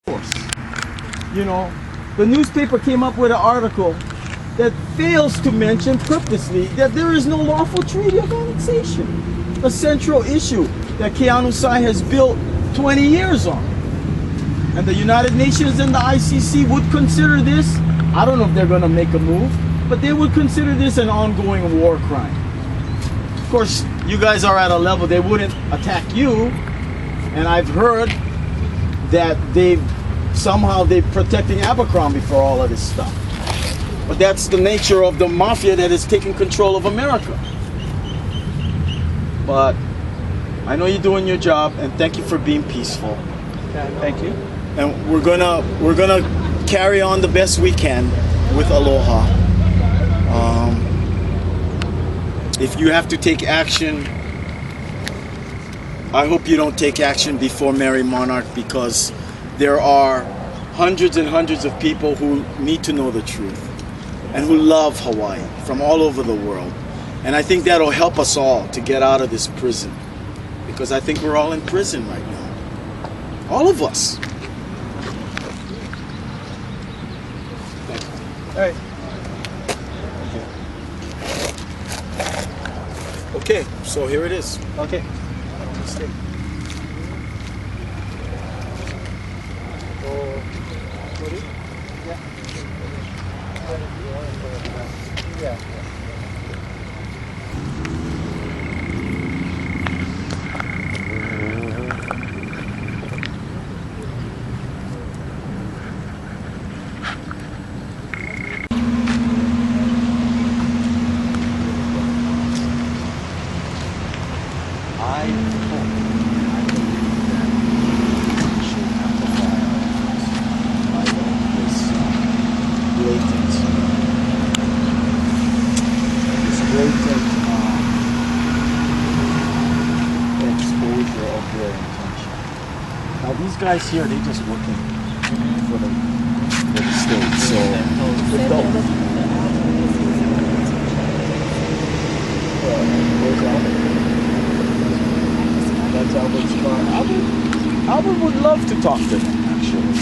force. You know, the newspaper came up with an article that fails to mention purposely that there is no lawful treaty of annexation, a central issue that Keanu Sai has built 20 years on. And the United Nations and the ICC would consider this, I don't know if they're going to make a move, but they would consider this an ongoing war crime. Of course, you guys are at a level they wouldn't attack you, and I've heard that they're protecting Abercrombie for all of this stuff. But that's the nature of the mafia that is taking control of America. But I know you're doing your job, and thank you for being peaceful. Thank you. And we're gonna carry on the best we can with aloha. If you have to take action, I hope you don't take action before Mary Monarch, because there are hundreds and hundreds of people who need to know the truth and who love Hawaii from all over the world. And I think that'll help us all to get out of this prison, because I think we're all in prison right now. All of us. All right. Okay, so here it is. Okay. Stay. Yeah. Guys here, they just working for the state, so they don't. Where's Albert? That's Albert's car. Albert would love to talk to them, actually.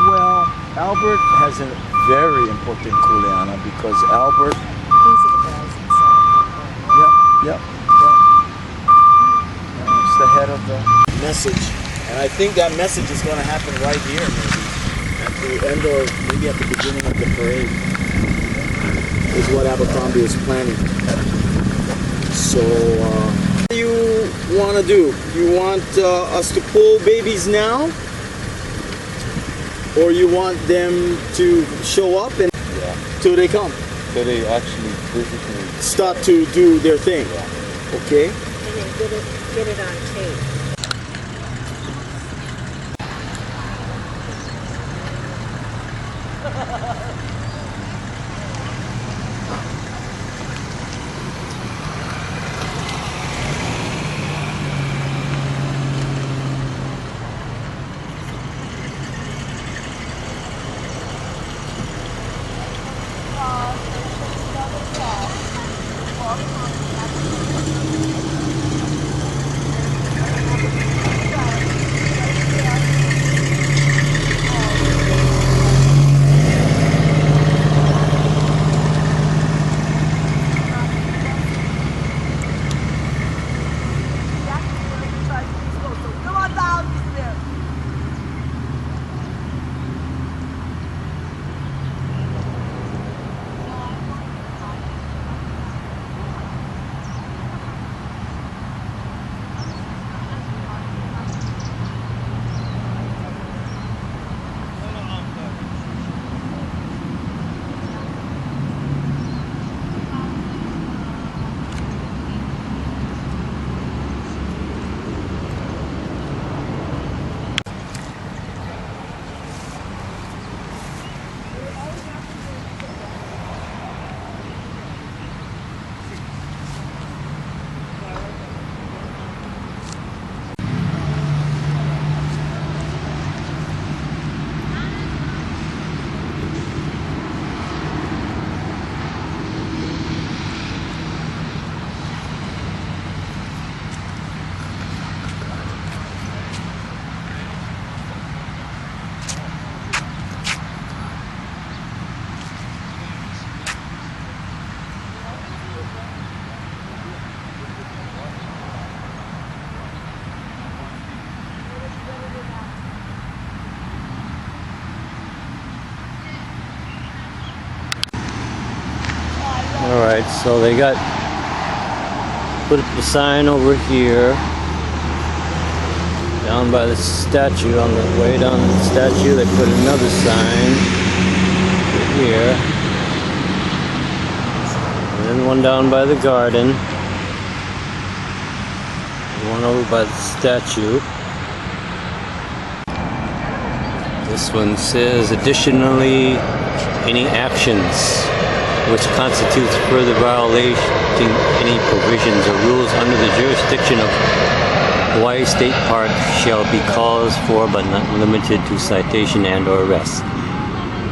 Well, Albert has a very important kuleana, because Albert... These are the guys inside. Yep. It's the head of the message. And I think that message is going to happen right here, maybe. At the end, or maybe at the beginning of the parade. Is what Abercrombie is planning. So, what do you want to do? You want us to pull babies now? Or you want them to show up and till they come? So they actually physically start to do their thing. Yeah. Okay? And then get it on tape. Alright, so they got put the sign over here down by the statue. On the way down to the statue they put another sign over here, and then one down by the garden, and one over by the statue. This one says, additionally, any actions which constitutes further violating any provisions or rules under the jurisdiction of Hawaii State Park shall be cause for but not limited to citation and or arrest.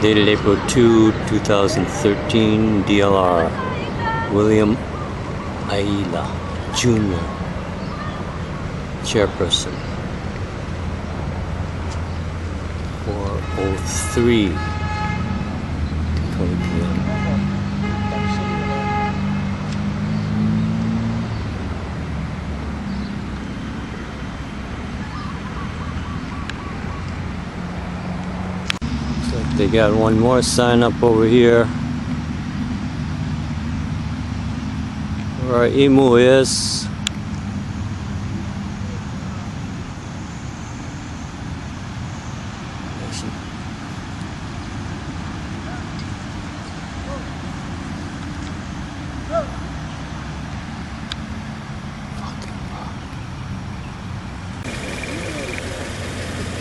Dated April 2, 2013, DLR. William Aila, Jr. Chairperson. 4:03 20 p.m. Looks like they got one more sign up over here where our emu is.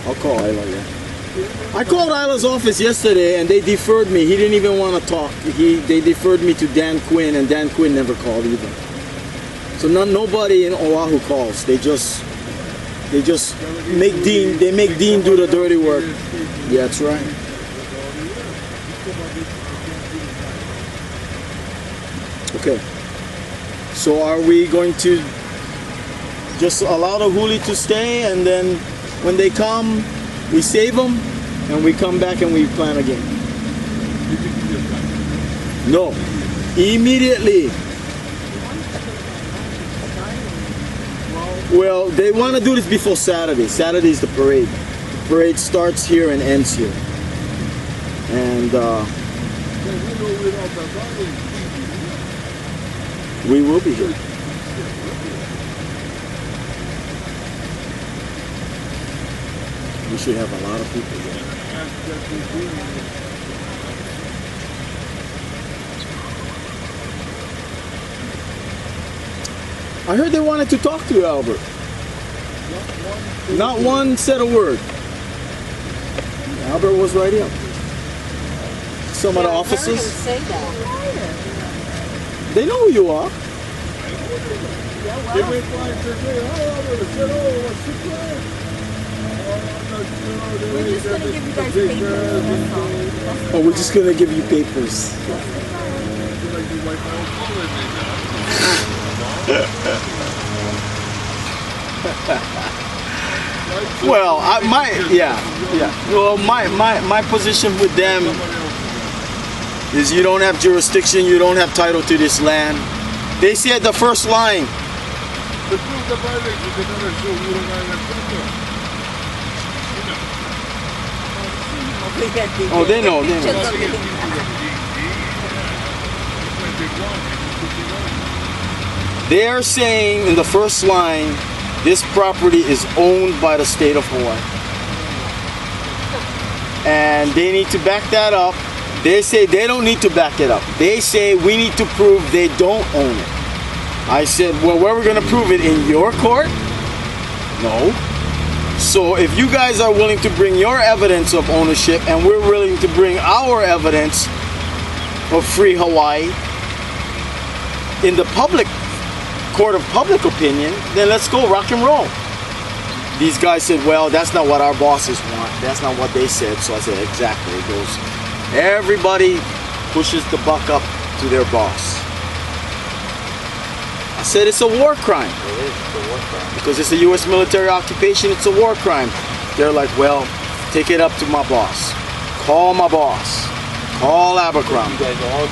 I'll call Isla, yeah. I called Isla's office yesterday and they deferred me. He didn't even want to talk. They deferred me to Dan Quinn, and Dan Quinn never called either. So nobody in Oahu calls. They just make Dean do the dirty work. Yeah, that's right. Okay. So are we going to just allow the huli to stay, and then when they come, we save them, and we come back and we plan again? No. Immediately. Well, they want to do this before Saturday. Saturday is the parade. The parade starts here and ends here. And we will be here. We should have a lot of people there. I heard they wanted to talk to you, Albert. Not one said a word. Albert was right here. Some of the officers. Say that. They know who you are. We're just going to give you guys papers. That's all. Oh, we're just going to give you papers. Well, Well, my position with them is you don't have jurisdiction, you don't have title to this land. They said the first line. Oh, they know. They are saying in the first line, this property is owned by the state of Hawaii. And they need to back that up. They say they don't need to back it up. They say we need to prove they don't own it. I said, well, where are we going to prove it? In your court? No. So if you guys are willing to bring your evidence of ownership and we're willing to bring our evidence of free Hawaii in the public court of public opinion, then let's go rock and roll. These guys said, well, that's not what our bosses want. That's not what they said. So I said, exactly. It goes, everybody pushes the buck up to their boss. I said it's a war crime. It is a war crime. Because it's a U.S. military occupation, it's a war crime. They're like, well, take it up to my boss. Call my boss. Call Abercrombie.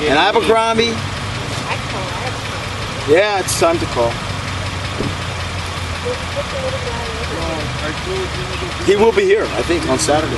And Abercrombie, yeah, it's time to call. He will be here, I think, on Saturday.